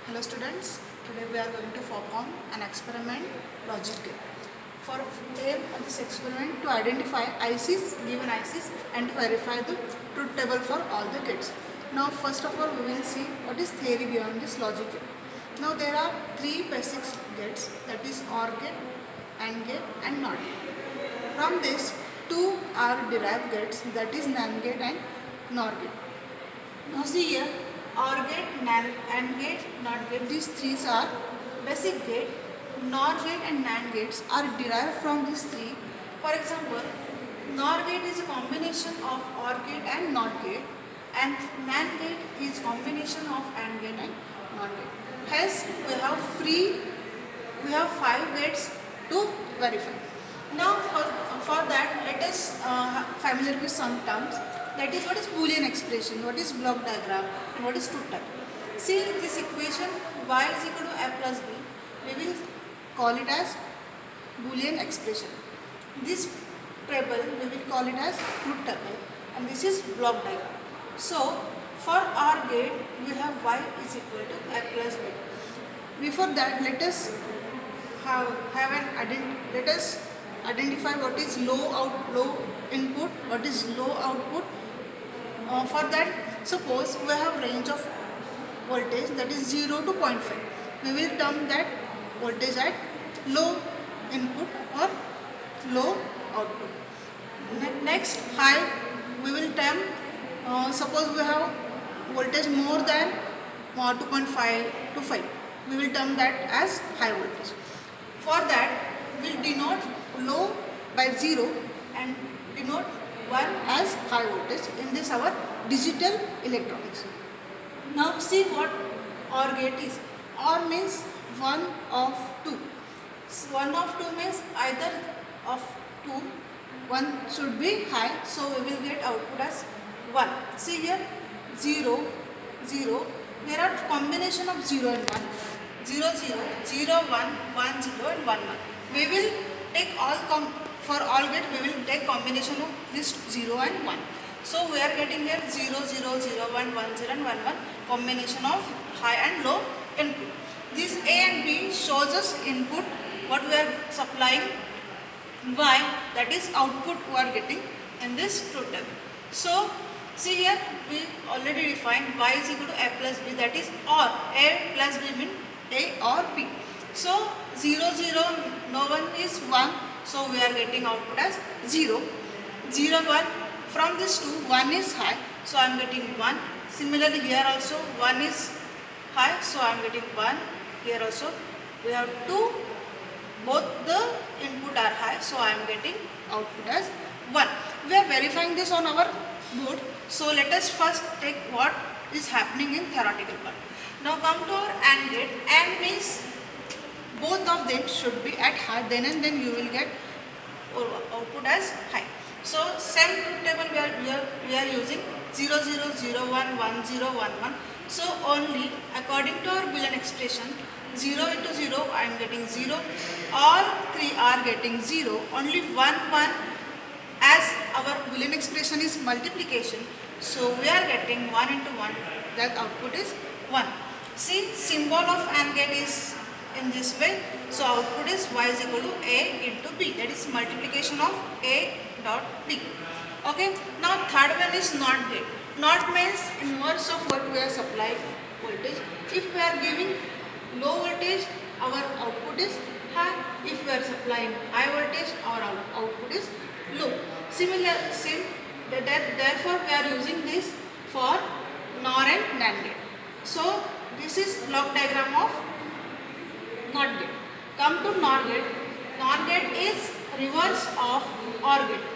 Hello students, today we are going to perform an experiment logic gate. For aim of this experiment to identify ICs, given ICs and to verify the truth table for all the gates. Now first of all we will see what is theory behind this logic gate. Now there are three basic gates, that is OR gate, AND gate and NOT gate. From this two are derived gates, that is NAND gate and NOR gate. Now see here, OR gate, AND gate, NOT gate, these three are basic gate. NOR gate and NAND gates are derived from these three. For example, NOR gate is a combination of OR gate and NOT gate, and NAND gate is combination of AND gate and NOT gate. Hence, we have 5 gates to verify. Now for that, let us familiar with some terms. That is, what is Boolean expression, what is block diagram, and what is truth table. See this equation, y is equal to a plus b. We will call it as Boolean expression. This table we will call it as truth table, and this is block diagram. So for our gate we have y is equal to a plus b. Before that, let us let us identify what is low input, what is low output. For that, suppose we have range of voltage, that is 0 to 0.5. We will term that voltage at low input or low output. Next, high, we will term, suppose we have voltage more than 2.5 to 5. We will term that as high voltage. For that, we will denote low by 0 and denote 1 as high voltage in this our digital electronics. Now see what OR gate is. OR means 1 of 2. So 1 of 2 means either of 2, 1 should be high, so we will get output as 1. See here, 0, 0. There are combination of 0 and 1. 0, 0, 0, 1, 1, 0 and 1, 1. We will take for all gate we will take combination of this 0 and 1. So we are getting here 0, 0, 0, 1, 1, 0 and 1, 1, combination of high and low input. This A and B shows us input, what we are supplying, Y, that is output we are getting in this truth table. So see here, we already defined Y is equal to A plus B, that is OR. A plus B means A or B. So 0, 0, no one is 1. So we are getting output as 0. 0, 1. From this 2, 1 is high. So I am getting 1. Similarly here also 1 is high. So I am getting 1. Here also we have 2. Both the input are high. So I am getting output as 1. We are verifying this on our board. So let us first take what is happening in theoretical part. Now come to our AND gate. AND means both of them should be at high, then and then you will get output as high. So same truth table we are using 0, 0, 0, 1, 1, 0, 1, 1. So only according to our Boolean expression, 0 into 0 I am getting 0. All three are getting 0. Only 1, 1, as our Boolean expression is multiplication. So we are getting 1 into 1, that output is 1. See, symbol of AND gate is in this way. So output is y is equal to A into B, that is multiplication of A dot B. Okay. Now third one is NOT gate. NOT means inverse of what we are supplying voltage. If we are giving low voltage, our output is high. If we are supplying high voltage, our output is low. Therefore we are using this for NOR and NAND gate. So this is block diagram of NOT gate. Come to NOR gate. NOR gate is reverse of OR gate.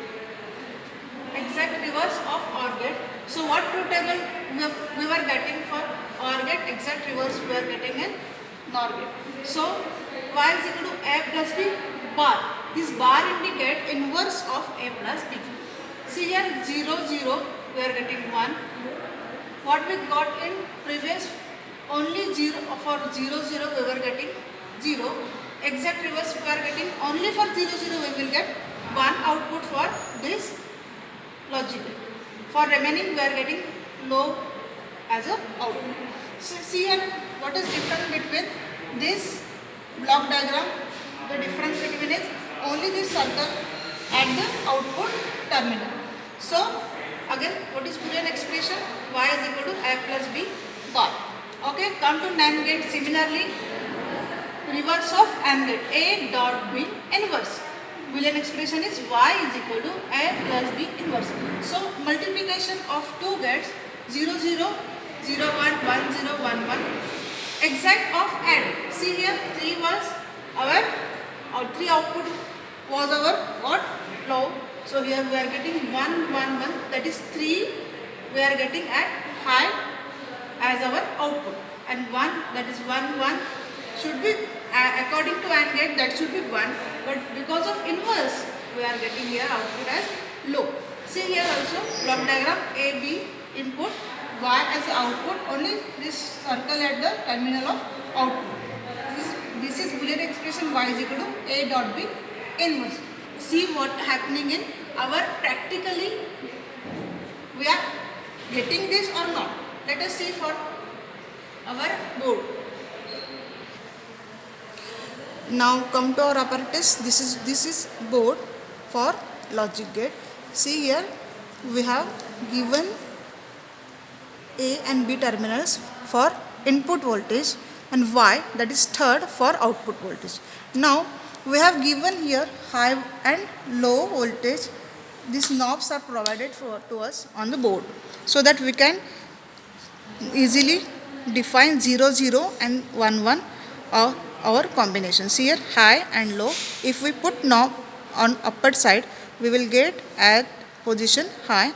Exact reverse of OR gate. So what truth table we were getting for OR gate, exact reverse we are getting in NOR gate. So y is equal to A plus B bar. This bar indicate inverse of A plus B. See here, 0, 0 we are getting 1. What we got in previous, only 0 for 0, 0 we were getting 0. Exact reverse we are getting only for 0, 0 we will get 1 output for this logic. For remaining we are getting low as a output. So see here, what is different between this block diagram? The difference between is only this circle at the output terminal. So again, what is Boolean expression? Y is equal to A plus B bar. Okay, come to NAND gate. Similarly, reverse of AND gate, A dot B inverse. Boolean expression is Y is equal to A plus B inverse. So multiplication of two gates 0 0 0 1 1 0 1 1, exact of AND. See here, 3 was our, or 3 output was our what? Low. So here we are getting 1 1 1, that is 3 we are getting at high as our output, and 1, that is 1 1 should be according to AND gate, that should be 1, but because of inverse we are getting here output as low. See here also block diagram, A B input, Y as the output, only this circle at the terminal of output. This is Boolean expression Y is equal to A dot B inverse. See what happening in our practically, we are getting this or not. Let us see for our board. Now come to our apparatus. This is board for logic gate. See here we have given A and B terminals for input voltage and Y, that is third, for output voltage. Now we have given here high and low voltage. These knobs are provided to us on the board so that we can easily define 0 0 and 1 1 our combinations. Here high and low, if we put knob on upper side we will get at position high.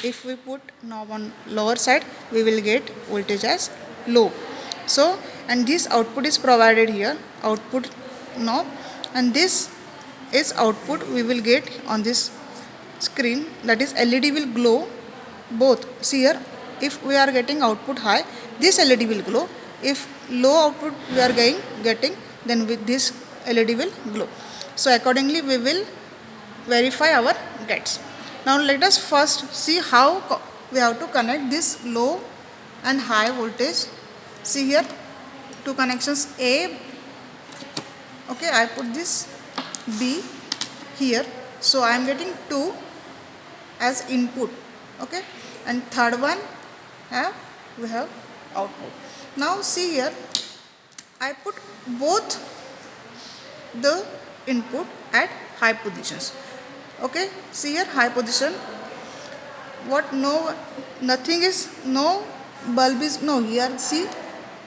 If we put knob on lower side we will get voltage as low. So, and this output is provided here, output knob, and this is output we will get on this screen, that is LED will glow both. See here, if we are getting output high, this LED will glow. If low output we are getting, then with this LED will glow. So accordingly we will verify our gates. Now let us first see how we have to connect this low and high voltage. See here, two connections A. Okay, I put this B here. So I am getting 2 as input. Okay, and third one we have output. Now see here, I put both the input at high positions. Okay, see here high position. What? No, nothing is, no bulb is, no, here see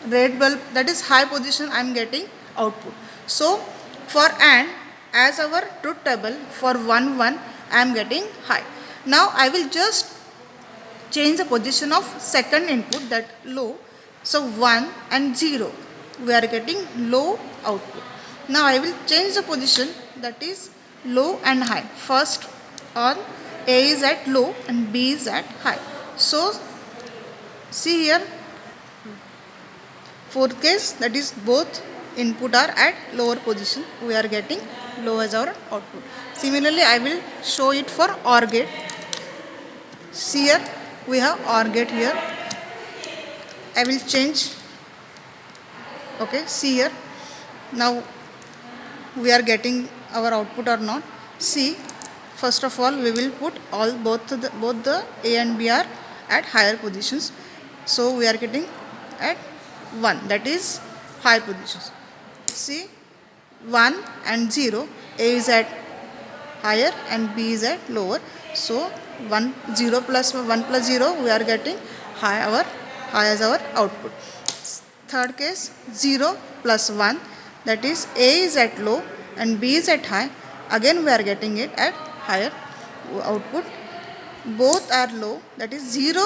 red bulb, that is high position I am getting output. So for AND, as our truth table, for 1 1 I am getting high. Now I will just change the position of second input, that low. So 1 and 0 we are getting low output. Now I will change the position, that is low and high. First on A is at low and B is at high. So see here, fourth case, that is both input are at lower position, we are getting low as our output. Similarly I will show it for OR gate. See here we have OR gate here. I will change. Okay, see here, now we are getting our output or not. See, first of all we will put both the A and B are at higher positions. So we are getting at 1, that is high positions. See, 1 and 0, A is at higher and B is at lower. So 1 0 plus 1 plus 0 we are getting high as our output. Third case, 0 plus 1, that is A is at low and B is at high. Again we are getting it at higher output. Both are low, that is 0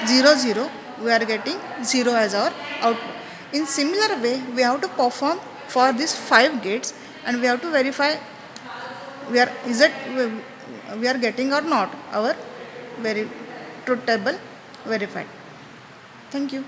0 0, we are getting 0 as our output. In similar way we have to perform for these 5 gates, and we have to verify we are getting or not our truth table verified. Thank you.